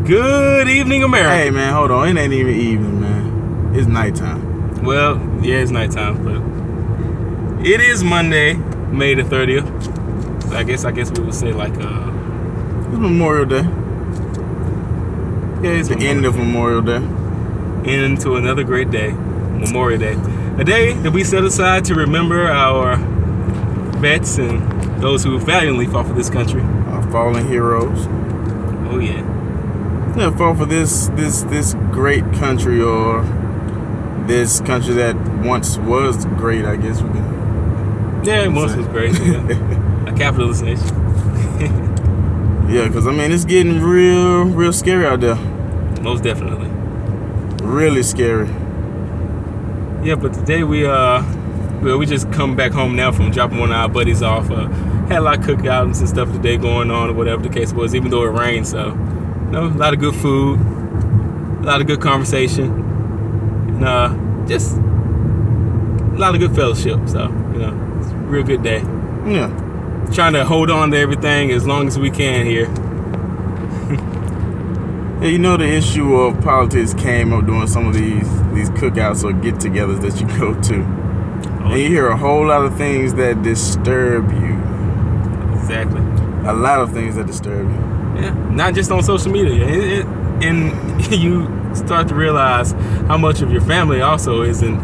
Good evening, America. Hey, man, hold on. It ain't even evening, man. It's nighttime. Well, yeah, it's nighttime, but it is Monday, May the 30th. So I guess we would say like It's Memorial Day. yeah, it's The end of Memorial Day. into another great day, Memorial Day. A day that we set aside to remember our vets and those who valiantly fought for this country. Our fallen heroes. Oh yeah. Yeah, fought for this great country, or this country that once was great, I guess we can. Yeah, it once was great. Yeah. A capitalist nation. Yeah, because, I mean, it's getting real scary out there. Most definitely. Really scary. Yeah, but today we just come back home now from dropping one of our buddies off. Had a lot of cookouts and stuff today going on, or whatever the case was, even though it rained. So, you know, a lot of good food, a lot of good conversation, and just a lot of good fellowship. So, you know, it's a real good day. Yeah. Trying to hold on to everything as long as we can here. Yeah, you know, the issue of politics came up during some of these cookouts or get-togethers that you go to. And you hear a whole lot of things that disturb you. Exactly. A lot of things that disturb you. Yeah, not just on social media. And you start to realize how much of your family also isn't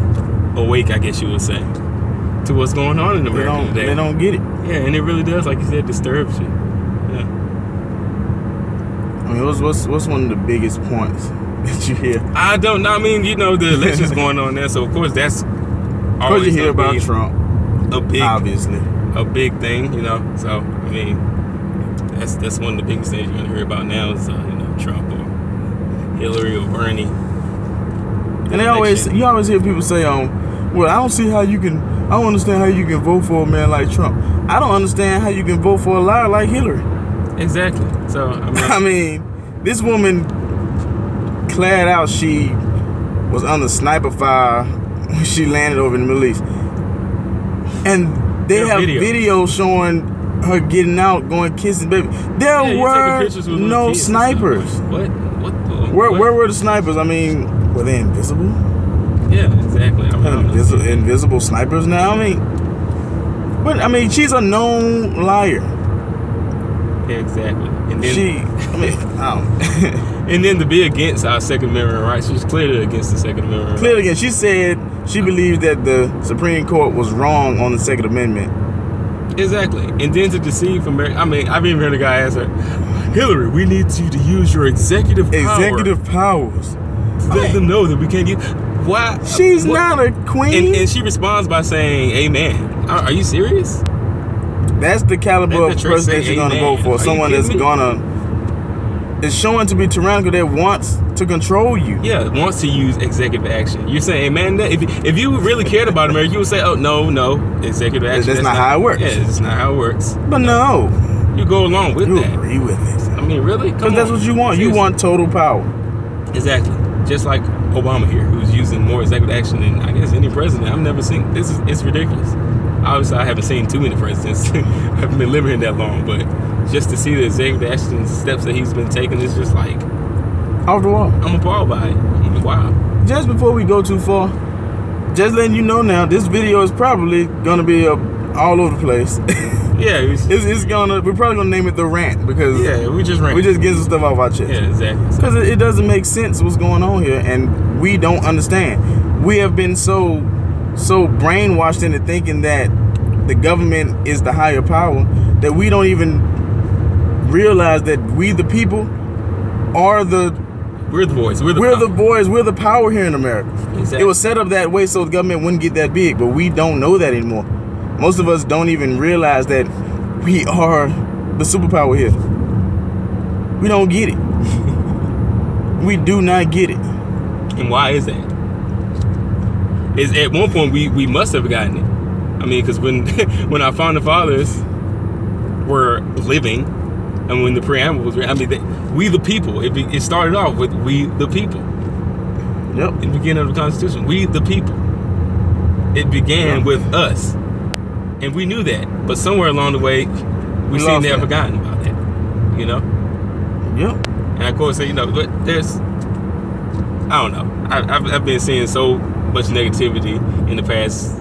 awake, I guess you would say, to what's going on in America today. They don't get it. Yeah, and it really does, like you said, disturbs you. Yeah. I mean, what's one of the biggest points that you hear? I don't know. I mean, you know, the election's going on there, so of course that's Because you hear about Trump, obviously a big thing, you know. So I mean, that's one of the biggest things you're gonna hear about now is you know, Trump or Hillary or Bernie. And you always hear people say, well, I don't understand how you can vote for a man like Trump. I don't understand how you can vote for a liar like Hillary. Exactly. So I mean, this woman clad out, she was under sniper fire when she landed over in the Middle East. And they have videos showing her getting out, going kissing baby. There were no snipers. What? Where were the snipers? I mean, were they invisible? Yeah, exactly. Invisible snipers now? I mean, she's a known liar. Yeah, exactly. And then I and then to be against our Second Amendment rights, she's clearly against the Second Amendment. Clearly against. She said she believes that the Supreme Court was wrong on the Second Amendment. Exactly. And then to deceive America. I mean, I've even heard a guy ask her, Hillary, we need you to use your executive powers. To let them know that we can't get. Why? She's not a queen. And she responds by saying, amen. Are you serious? That's the caliber of president you're going to vote for. Someone that's is showing to be tyrannical, that wants to control you. Yeah, wants to use executive action. You're saying, man, if you really cared about America, you would say, oh, no, executive action. That's not how it works. Yeah, that's not how it works. But no. You go along with that. You agree with it. I mean, really? Because that's what you want. You want total power. Exactly. Just like Obama here, who's using more executive action than, I guess, any president I've never seen. It's ridiculous. Obviously, I haven't seen too many presidents. I haven't been living here that long, but just to see the executive action steps that he's been taking is just like off the wall. I'm appalled by it. I'm like, wow. Just before we go too far, just letting you know now, this video is probably gonna be all over the place. Yeah, it's gonna. We're probably gonna name it the Rant because we just get some stuff off our chest. Yeah, exactly. Because it doesn't make sense what's going on here, and we don't understand. We have been so brainwashed into thinking that the government is the higher power that we don't even realize that we the people are we're the voice. We're the voice. We're the power here in America. Exactly. It was set up that way so the government wouldn't get that big, but we don't know that anymore. Most of us don't even realize that we are the superpower here. We don't get it. We do not get it. And why is that? Is at one point we must have gotten it. I mean, because when our founding fathers were living, and when the preamble was, I mean, we the people. It started off with we the people. Yep. In the beginning of the Constitution, we the people. It began with us, and we knew that. But somewhere along the way, we seem to have forgotten about that. You know. Yep. And of course, you know, but there's, I don't know. I've been seeing so much negativity in the past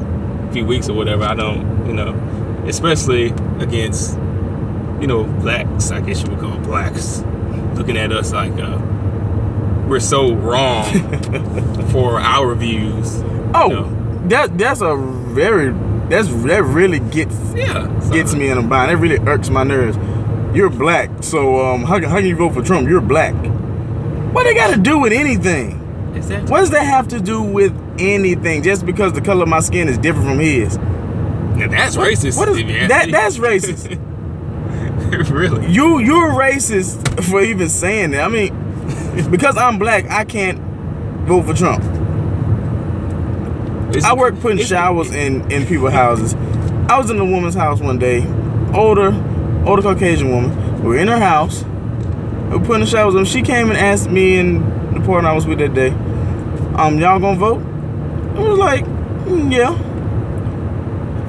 few weeks or whatever. I don't, you know, especially against, you know, blacks. I guess you would call blacks, looking at us like we're so wrong for our views. Oh, you know. that really gets me in a bind. That really irks my nerves. You're black, so how can you vote for Trump? You're black. What they got to do with anything? Exactly. What does that have to do with anything? Just because the color of my skin is different from his? Now that's racist. What is that? That's racist. Really? You're racist for even saying that. I mean, because I'm black, I can't vote for Trump. I work putting showers in people's houses. I was in a woman's house one day, older Caucasian woman. We were in her house. We were putting the showers on. She came and asked me and the partner I was with that day, y'all gonna vote? I was like, yeah.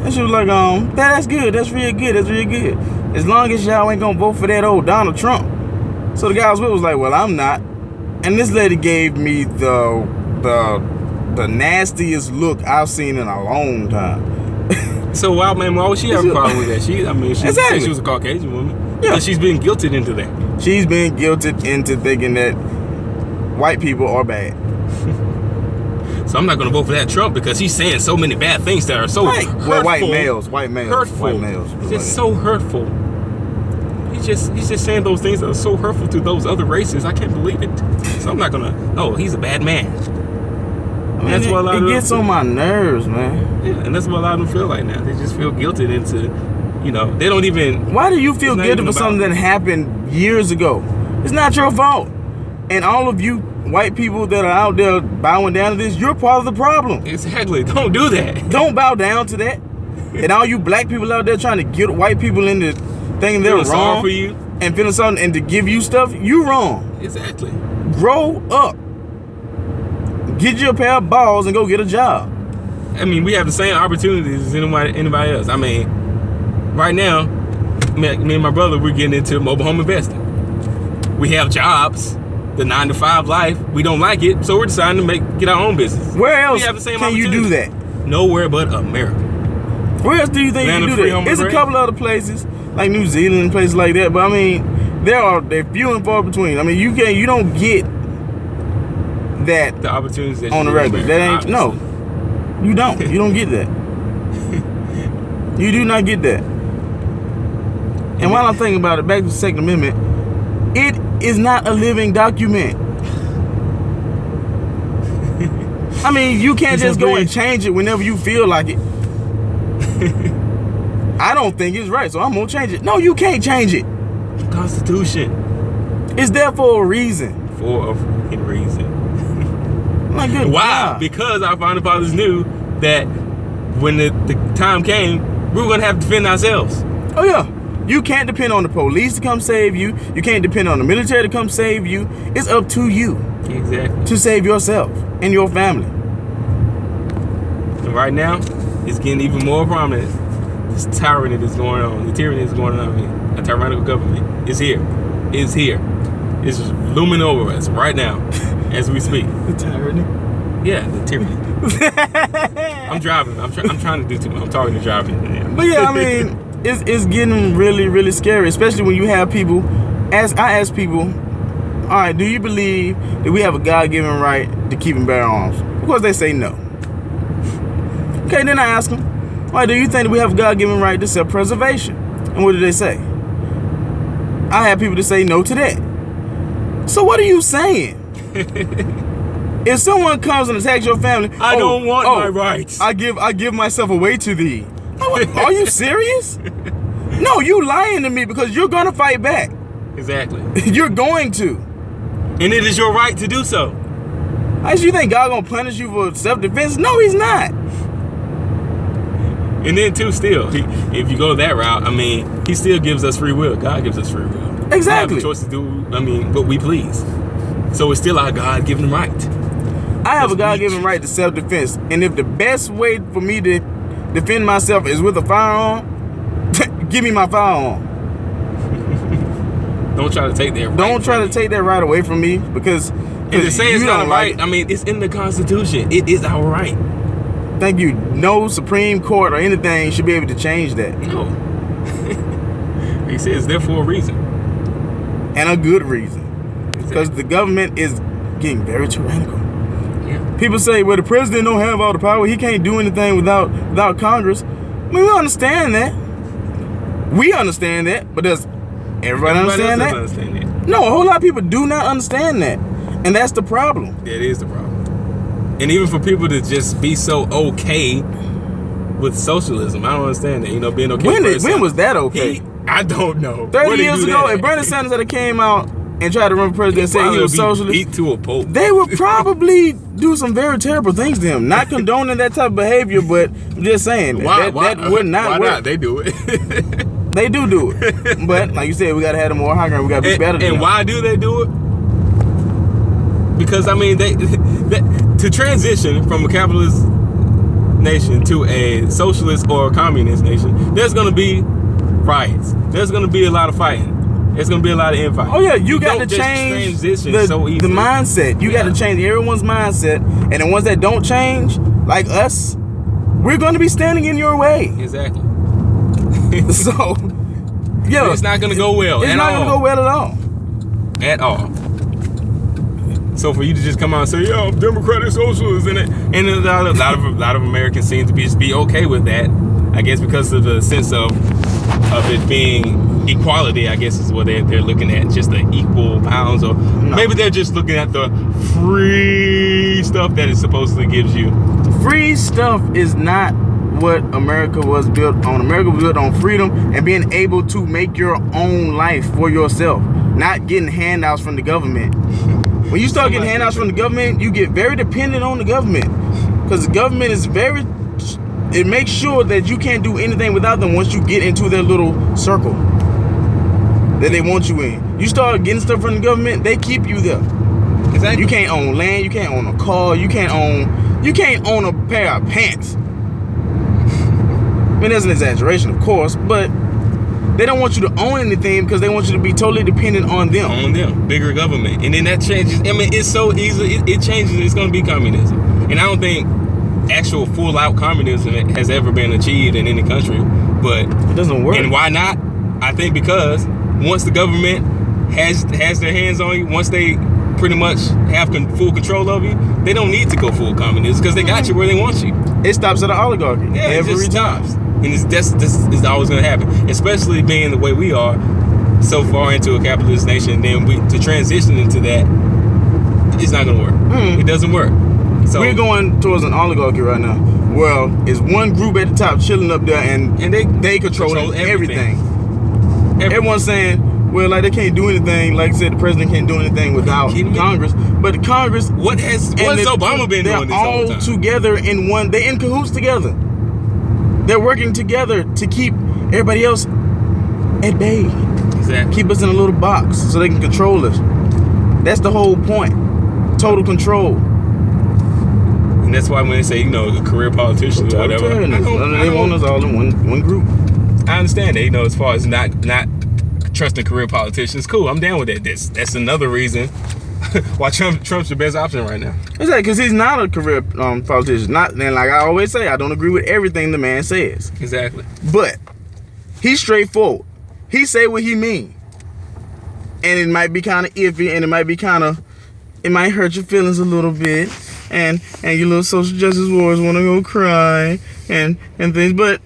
And she was like, that's good. That's real good. That's real good. As long as y'all ain't gonna vote for that old Donald Trump. So the guy I was with was like, well, I'm not. And this lady gave me the nastiest look I've seen in a long time. So why would she have a problem with that? She exactly. said she was a Caucasian woman. Yeah. But she's being guilted into that. She's being guilted into thinking that white people are bad. So I'm not going to vote for that Trump because he's saying so many bad things that are so hurtful. Well, white males, hurtful. white males. It's just so hurtful. He's just saying those things that are so hurtful to those other races. I can't believe it. So I'm not going to. No, he's a bad man. I mean, that's what a lot of gets on my nerves, man. Yeah, and that's what a lot of them feel like now. They just feel guilted into, you know, they don't even. Why do you feel guilty for something that happened years ago? It's not your fault. And all of you white people that are out there bowing down to this, you're part of the problem. Exactly. Don't do that. Don't bow down to that. And all you black people out there trying to guilt white people into thinking they're wrong for you and feeling something and to give you stuff, you wrong. Exactly. Grow up. Get you a pair of balls and go get a job. I mean, we have the same opportunities as anybody else. I mean, right now, me and my brother, we're getting into mobile home investing. We have jobs, the 9-to-5 life. We don't like it, so we're deciding to get our own business. Where else we have the same can you do that? Nowhere but America. Where else do you think you can do that? There's a couple other places, like New Zealand and places like that, but I mean, they're few and far between. I mean, you don't get that the opportunities that on the regular. That ain't obviously. No. You don't. You don't get that. You do not get that. And while I'm thinking about it, back to the Second Amendment, it is not a living document. I mean, you can't just go and change it whenever you feel like it. I don't think it's right, so I'm gonna change it. No, you can't change it. The Constitution. It's there for a reason. For a reason. My good Why? God. Because our founding fathers knew that when the time came, we were going to have to defend ourselves. Oh, yeah. You can't depend on the police to come save you. You can't depend on the military to come save you. It's up to you. Exactly. To save yourself and your family. And right now, it's getting even more prominent. This tyranny that's going on. The tyranny that's going on here. A tyrannical government is here. It's here. It's looming over us right now. As we speak. The tyranny? Yeah, the tyranny. I'm driving. I'm trying to do too much. I'm talking to driving. Yeah. But yeah, I mean, it's getting really, really scary, especially when you have people. I ask people, all right, do you believe that we have a God-given right to keep and bear arms? Of course, they say no. Okay, then I ask them, all right, do you think that we have a God-given right to self-preservation? And what do they say? I have people that say no to that. So what are you saying? If someone comes and attacks your family, I don't want my rights. I give myself away to thee. Are you serious? No, you lying to me because you're gonna fight back. Exactly. You're going to. And it is your right to do so. You think God gonna punish you for self-defense? No, he's not. And then too, still, if you go that route, I mean, he still gives us free will. God gives us free will. Exactly. We have a choice to do, what we please. So it's still our God-given right. I have a God-given right to self-defense. And if the best way for me to defend myself is with a firearm, give me my firearm. Don't try to take that right. Don't try to take that right away from me because and to say it's not a right, I mean, it's in the Constitution. It is our right. Thank you. No Supreme Court or anything should be able to change that. No. He says it's there for a reason. And a good reason. Because the government is getting very tyrannical. Yeah. People say, well, the president don't have all the power. He can't do anything without Congress. I mean, we understand that. We understand that. But does everybody understand that? Understand that? No, a whole lot of people do not understand that. And that's the problem. That is the problem. And even for people to just be so okay with socialism, I don't understand that. You know, being okay. When was that okay? I don't know. 30 years ago, if Bernie Sanders had came out and tried to run for president and say he was socialist, beat to a pulp, they would probably do some very terrible things to him. Not condoning that type of behavior, but I'm just saying that would not work. Not? They do it. They do it. But like you said, we gotta have them more high ground. We gotta be better than them. And why do they do it? Because I mean, they to transition from a capitalist nation to a socialist or a communist nation, there's gonna be riots. There's gonna be a lot of fighting. There's gonna be a lot of infighting. Oh yeah, you got to change the mindset. You got to change everyone's mindset, and the ones that don't change, like us, we're gonna be standing in your way. Exactly. So, yo, it's not gonna go well. It's not gonna go well at all. At all. So for you to just come out and say, "Yo, I'm democratic socialist," and a lot of Americans seem to just be okay with that. I guess because of the sense of it being equality, I guess is what they're looking at, just the equal pounds, or maybe they're just looking at the free stuff that it supposedly gives you. Free stuff is not what America was built on. America was built on freedom and being able to make your own life for yourself, not getting handouts from the government. When you start getting handouts from the government, you get very dependent on the government, because the government is it makes sure that you can't do anything without them once you get into their little circle that they want you in. You start getting stuff from the government, they keep you there. Exactly. You can't own land, you can't own a car, you can't own a pair of pants. I mean, there's an exaggeration, of course, but they don't want you to own anything because they want you to be totally dependent on them. On them. Bigger government. And then that changes. I mean, it's so easy. It changes. It's going to be communism. And I don't think actual full-out communism has ever been achieved in any country. But it doesn't work. And why not? I think because once the government has their hands on you, once they pretty much have full control of you, they don't need to go full communism because they got you where they want you. It stops at an oligarchy. Yeah, every it just time. stops. And this is always going to happen, especially being the way we are so far into a capitalist nation. And then to transition into that, it's not going to work. It doesn't work. So we're going towards an oligarchy right now. Well, it's one group at the top chilling up there, and they control everything. Everyone's saying, well, like they can't do anything. Like I said, the president can't do anything without Congress. But the Congress, what has Obama been doing? They're all together in one. They're in cahoots together. They're working together to keep everybody else at bay. Exactly. Keep us in a little box so they can control us. That's the whole point. Total control. And that's why when they say, a career politician or whatever, they want us all in one group. I understand that, as far as not trusting career politicians, cool, I'm down with that. That's another reason why Trump's the best option right now. Exactly, because he's not a career politician. And like I always say, I don't agree with everything the man says. Exactly. But he's straightforward. He say what he mean. And it might be kind of iffy, and it might hurt your feelings a little bit. And your little social justice wars want to go cry and things. But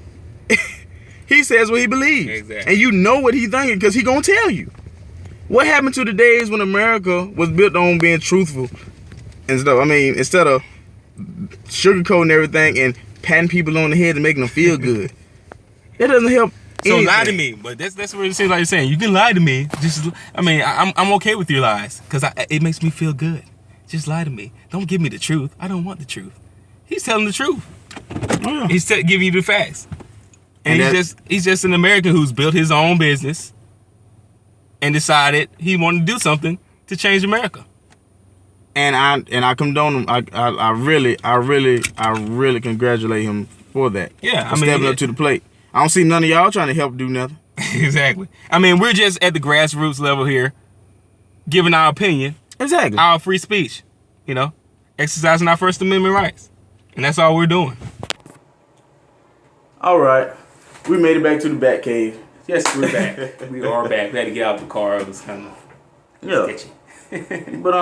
he says what he believes. Exactly. And you know what he thinking because he going to tell you. What happened to the days when America was built on being truthful and stuff? I mean, instead of sugarcoating everything and patting people on the head and making them feel good. That doesn't help anything. So lie to me, but that's what it seems like you're saying. You can lie to me. I'm okay with your lies because it makes me feel good. Just lie to me. Don't give me the truth. I don't want the truth. He's telling the truth. Oh, yeah. He's giving you the facts. And he's just an American who's built his own business and decided he wanted to do something to change America. And I condone him. I really congratulate him for that. Yeah, for stepping up to the plate. I don't see none of y'all trying to help do nothing. Exactly. I mean, we're just at the grassroots level here, giving our opinion. Exactly. Our free speech. You know, exercising our First Amendment rights. And that's all we're doing. All right. We made it back to the Bat Cave. Yes, we're back. We are back. We had to get out the car. It was kind of sketchy. But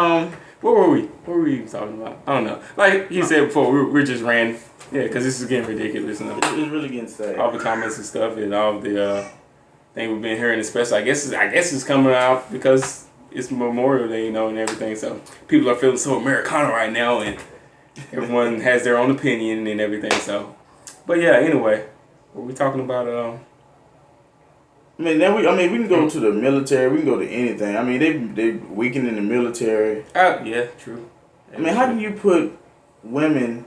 what were we? What were we even talking about? I don't know. Like he said before, we're just ran. Yeah, because this is getting ridiculous. It's really getting sad. All the comments and stuff, and all the thing we've been hearing, especially I guess it's coming out because it's Memorial Day, you know, and everything. So people are feeling so Americana right now, and everyone has their own opinion and everything. So, but yeah. Anyway, what we talking about? I mean, we can go to the military. We can go to anything. I mean, they weakening the military. Yeah, true. I mean, how can you put women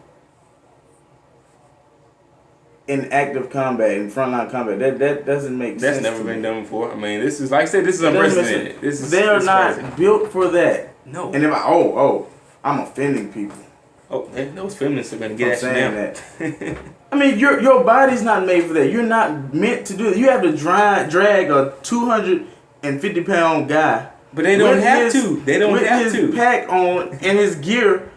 in active combat, in frontline combat? That doesn't make sense. That's never been done before. I mean, this is like I said, this is unprecedented. They're not built for that. No. And if I'm offending people. Oh, those feminists are gonna get at you now. That. I mean, your body's not made for that. You're not meant to do it. You have to drag a 250-pound guy. But they don't have to. They don't have to. With his pack on and his gear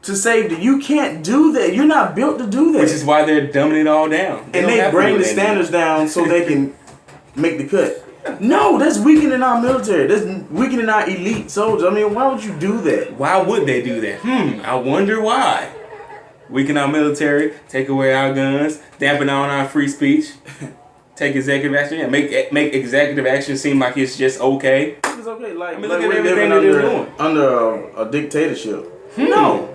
to save you. You can't do that. You're not built to do that. Which is why they're dumbing it all down. They bring the standards down so they can make the cut. No, that's weakening our military. That's weakening our elite soldiers. I mean, why would you do that? Why would they do that? I wonder why. Weaken our military, take away our guns, dampen down our free speech, take executive action, and make executive action seem like it's just okay. It's okay. Like, I mean, look at everything that they're doing. Under a dictatorship. No.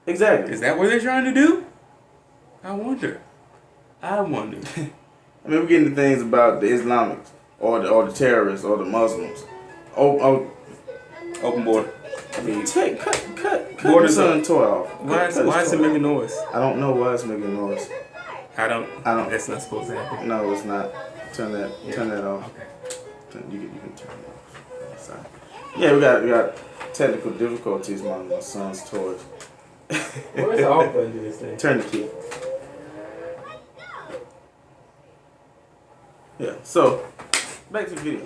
Exactly. Is that what they're trying to do? I wonder. I mean, we're getting to things about the Islamics or the terrorists or the Muslims. Open border. I mean, cut Borders the son toy off. Why is it making noise? I don't know why it's making noise. I don't. That's not supposed to happen. No, it's not. Turn that off. Okay. You can turn it off. Sorry. Yeah, we got technical difficulties. My son's toys. Where's the off button to this thing? Turn the key. Yeah. So back to the video.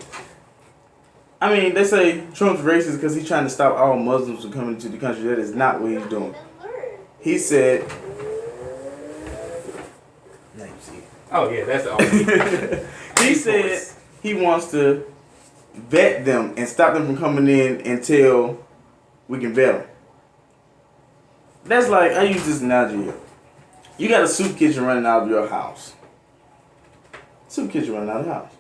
I mean, they say Trump's racist because he's trying to stop all Muslims from coming into the country. That is not what he's doing. He said... Now you see it. Oh, yeah, that's all. He said he wants to vet them and stop them from coming in until we can vet them. That's like, I use this analogy here. You got a soup kitchen running out of your house. Soup kitchen running out of the house.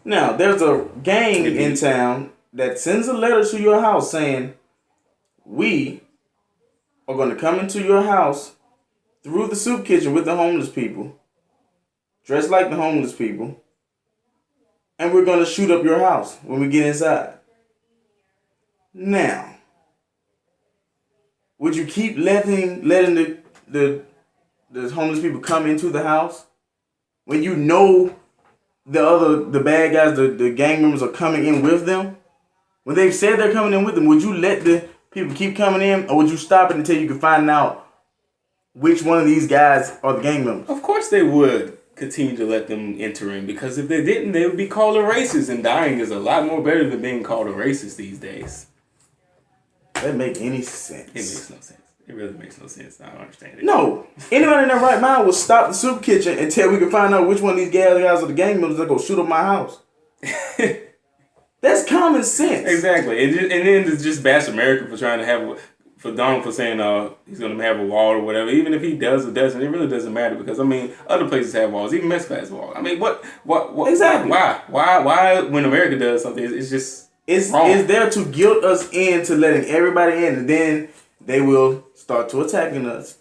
Now, there's a gang in town that sends a letter to your house saying, we are going to come into your house through the soup kitchen with the homeless people, dressed like the homeless people, and we're going to shoot up your house when we get inside. Now, would you keep letting the homeless people come into the house when you know the bad guys, the gang members are coming in with them? When they've said they're coming in with them, would you let the people keep coming in, or would you stop it until you can find out which one of these guys are the gang members? Of course they would continue to let them enter in, because if they didn't, they would be called a racist, and dying is a lot more better than being called a racist these days. That make any sense? It makes no sense. It really makes no sense. I don't understand it. No. Anybody in their right mind would stop the soup kitchen until we can find out which one of these guys are the gang members that go shoot up my house. That's common sense. Exactly. And then it's just bash America for trying to have, for Donald for saying he's going to have a wall or whatever. Even if he does or doesn't, it really doesn't matter, because, I mean, other places have walls. Even Mexico has walls. I mean, what exactly. Why when America does something, it's just wrong. It's there to guilt us into letting everybody in, and then they will start to attack us,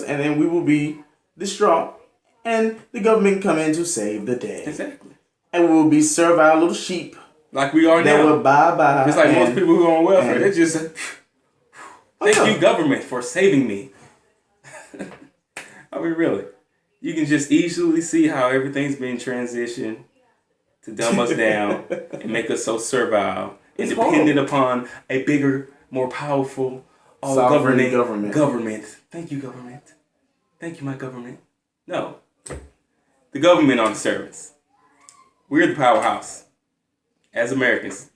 and then we will be distraught, and the government can come in to save the day. Exactly. And we will be servile little sheep. Like we are now. That will bye. Just like most people who are on welfare. They're just, thank you, government, for saving me. I mean, really. You can just easily see how everything's being transitioned to dumb us down and make us so servile and dependent upon a bigger, more powerful, all-governing government. Thank you, government. Thank you, my government. No. The government are the servants. We're the powerhouse. As Americans.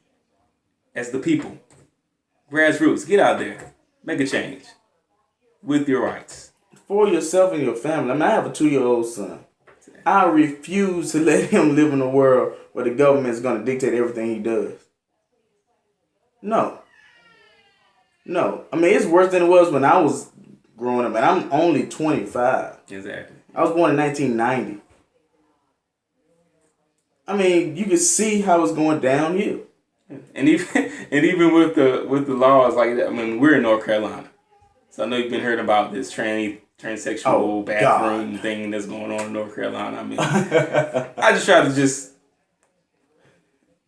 As the people. Grassroots. Get out there. Make a change. With your rights. For yourself and your family. I mean, I have a 2-year-old son. I refuse to let him live in a world where the government is going to dictate everything he does. No. I mean, it's worse than it was when I was growing up, and I'm only 25. Exactly. I was born in 1990. I mean, you can see how it's going downhill. And even with the laws like that, I mean, we're in North Carolina, so I know you've been hearing about this transsexual bathroom thing that's going on in North Carolina. I mean, I just try to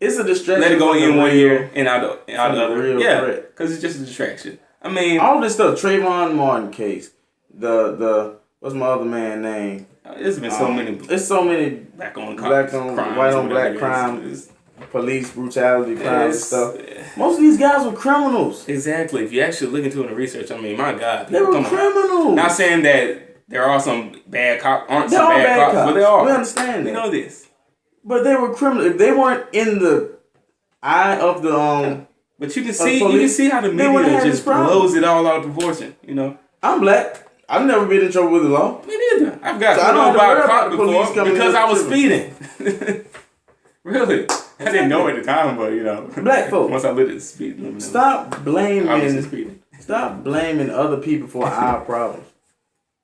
it's a distraction. Let it go in one ear and out the other. Yeah, threat. Because it's just a distraction. I mean, all this stuff. Trayvon Martin case. The what's my other man name? There's been so many. It's so many black on crimes, white on black crimes, police brutality crimes and stuff. Most of these guys were criminals. Exactly. If you actually look into it in the research, I mean, my God, they were criminals. Not saying that there are some bad cops, but they are. We understand that. We know this. But they were criminals. If they weren't in the eye of the but you can see how the media just blows it all out of proportion. You know. I'm black. I've never been in trouble with the law. Me neither. I've got to know about a cop before because I was speeding. Really? I didn't know at the time, but you know. Black folks. Once I lit the speed limit. Stop blaming other people for our problems.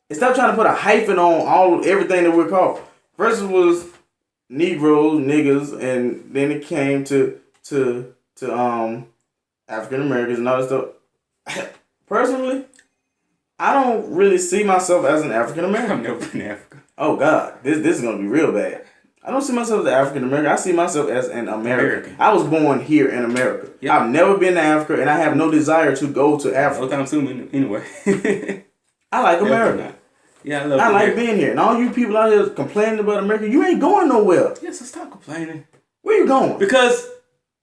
And stop trying to put a hyphen on everything that we're called. First it was Negroes, niggas, and then it came to African Americans and all that stuff. Personally, I don't really see myself as an African American. I've never been in Africa. Oh God, this is gonna be real bad. I don't see myself as an African American. I see myself as an American. I was born here in America. Yep. I've never been to Africa, and I have no desire to go to Africa. No time soon, anyway. I like America. Yeah, I love. I like being here, and all you people out here complaining about America, you ain't going nowhere. Yeah, so stop complaining. Where you going? Because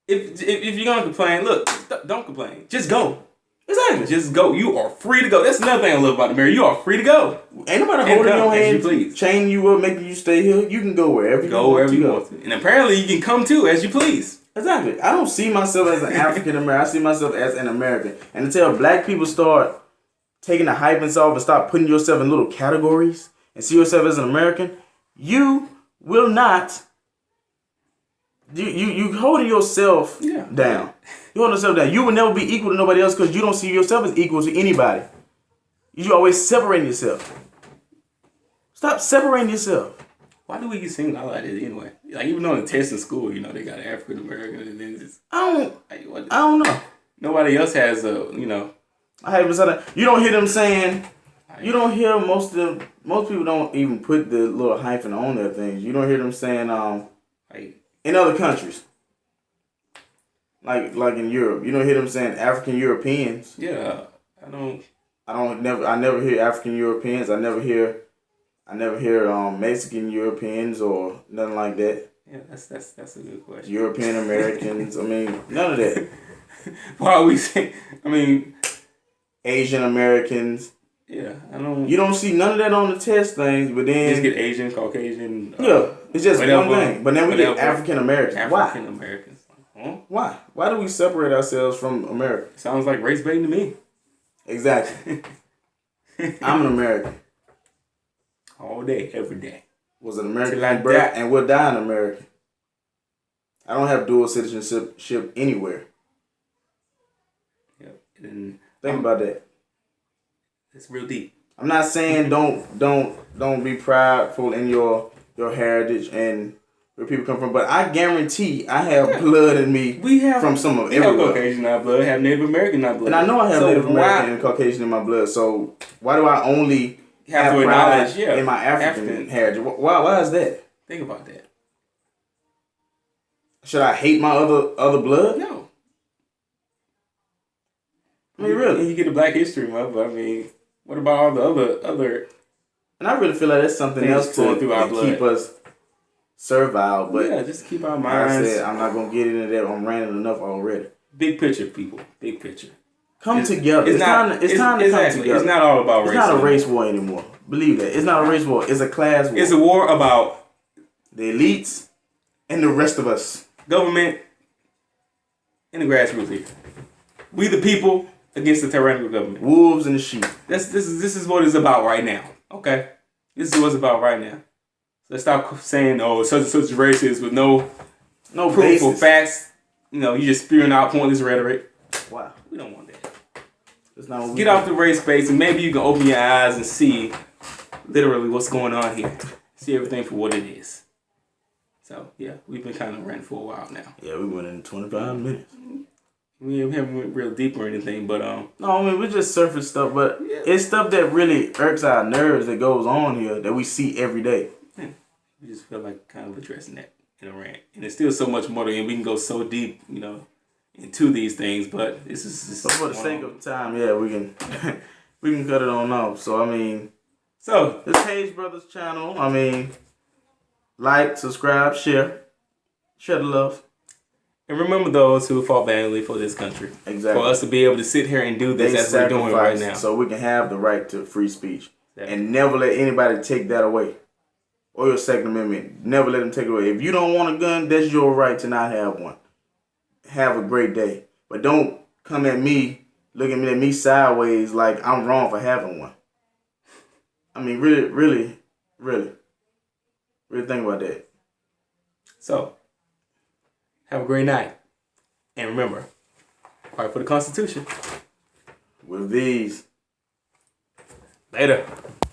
if you're gonna complain, look, don't complain. Just go. Exactly. Just go. You are free to go. That's another thing I love about America. You are free to go. Ain't nobody holding your hand, chaining you up, making you stay here. You can go wherever you want to. And apparently you can come too as you please. Exactly. I don't see myself as an African American. I see myself as an American. And until black people start taking the hyphens off and start putting yourself in little categories and see yourself as an American, you will not. You holding yourself down. You hold yourself down. You will never be equal to nobody else because you don't see yourself as equal to anybody. You always separating yourself. Stop separating yourself. Why do we get singled out like this anyway? Like even on the test in school, you know, they got African American and then it's I don't know. Nobody else has a I haven't said that. You don't hear them saying. You don't hear most people don't even put the little hyphen on their things. You don't hear them saying in other countries. Like in Europe, you don't hear them saying African Europeans. Yeah, I never hear African Europeans. I never hear Mexican Europeans or nothing like that. Yeah, that's a good question. European Americans. I mean, none of that. Why are we saying? I mean, Asian Americans. Yeah, I don't. You don't see none of that on the test things, but then just get Asian, Caucasian. Yeah, it's just one thing. But then we get African Americans. African Americans. Huh? Why? Why do we separate ourselves from America? Sounds like race baiting to me. Exactly. I'm an American. All day, every day. Was an American like birth and will die an American. I don't have dual citizenship anywhere. Yep. And think about that. It's real deep. I'm not saying don't be prideful in your heritage and where people come from, but I guarantee I have blood in me. From some of everywhere. We have Caucasian in our blood, have Native American in our blood. And I know I have Native American and Caucasian in my blood. So why do I only have pride in my African heritage? Why is that? Think about that. Should I hate my other blood? No. I mean, really? You get a Black History Month, but I mean, what about all the other? And I really feel like that's something else to keep us servile. But yeah, just keep our minds. Like I said, I'm not gonna get into that. I'm ranting enough already. Big picture, people. Big picture. Come together. It's time to come together. It's not all about race. It's not a race war anymore. Believe that. It's not a race war. It's a class war. It's a war about the elites, and the rest of us. Government and the grassroots here. We the people against the tyrannical government. Wolves and the sheep. This is what it's about right now. Okay? This is what it's about right now. So let's stop saying, oh, such and such is racist with no proof basis. or facts. You know, you just spewing out pointless rhetoric. Wow. We don't want that. That's not what we Get off the race space and maybe you can open your eyes and see literally what's going on here. See everything for what it is. So, yeah, we've been kind of ranting for a while now. Yeah, we went in 25 minutes. We haven't went real deep or anything, but No, I mean, we just surface stuff, but it's stuff that really irks our nerves that goes on here that we see every day. We just feel like kind of addressing that in a rant. And there's still so much more to it. We can go so deep, you know, into these things, but this is just... But for the sake of time, yeah, we can we can cut it on off. So, I mean... So... This Hayes Brothers channel, I mean... Like, subscribe, share. Share the love. And remember those who fought valiantly for this country. Exactly. For us to be able to sit here and do this as we're doing right now. So we can have the right to free speech. Exactly. And never let anybody take that away. Or your Second Amendment. Never let them take it away. If you don't want a gun, that's your right to not have one. Have a great day. But don't come at me, looking at me sideways like I'm wrong for having one. I mean, really think about that. So, have a great night. And remember, fight for the Constitution. With these. Later.